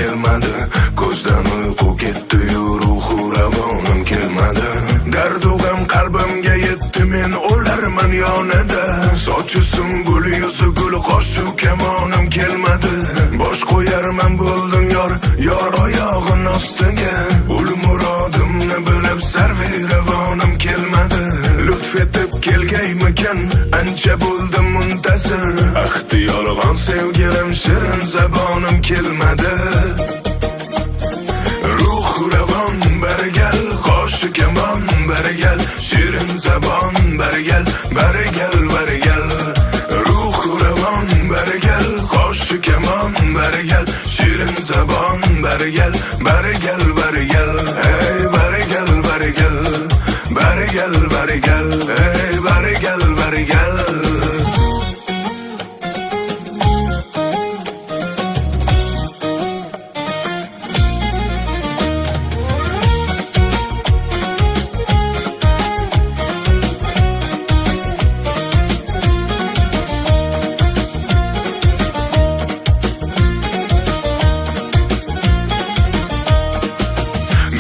kelmadi. Ko'zdan uyqu ketdi-yu ruhu ravonim kelmadi. Dardu g'am qalbimga yetdi, men o'larman yonida. Sochi sumbul, yuzi gul, qoshu kamonim kelmadi. Bosh qo'yarman bo'ldim yor oyog'in ostiga. Ul murodimni bilib sarvi ravonim kelmadi. Lutf etib kelgaymikan, ancha bo'ldim muntazir. Ahdi yolg'on sevgilim, shirin zabonim kelmadi. Ruh ravon barigal, qoshi kamon barigal, shirin zabon barigal, barigal barigal. Ruh ravon barigal, qoshi kamon barigal, shirin zabon barigal, barigal barigal. Ey barigal barigal, barigal barigal, ey barigal barigal.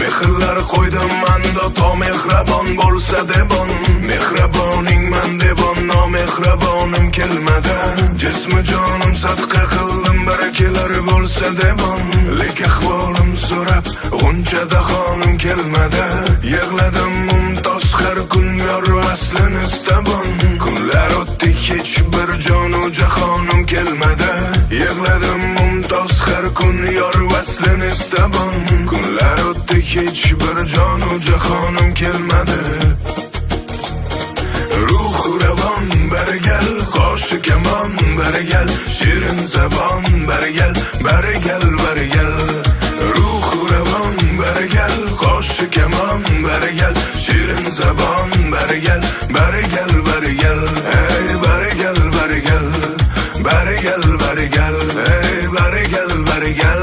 Mehrlar qo'ydim manda, to mehrabon bo'lsa debon. Mehraboning man debon, nomehrabonim kelmadi. Jismi jonim sadqa qildim, barakelar bo'lsa debon. Lek ahvolim so'rab g'unchada xonim kelmadi. Yig'ladim mumtoz har kun, yor vaslini istabon. Kunlar o'tdi, hech bir jonu jahonim kelmadi. Yig'ladim mumtoz har kun, yor vaslini istabon. Kunlar o'tdi, hech bir jonu jahonim kelmadi. Ruh ravon barigal, qoshi kamon barigal, shirin zabon barigal, barigal barigal. Ruh ravon barigal, qoshi kamon barigal, shirin zabon barigal, barigal barigal. Ey barigal barigal, barigal barigal, ey barigal barigal.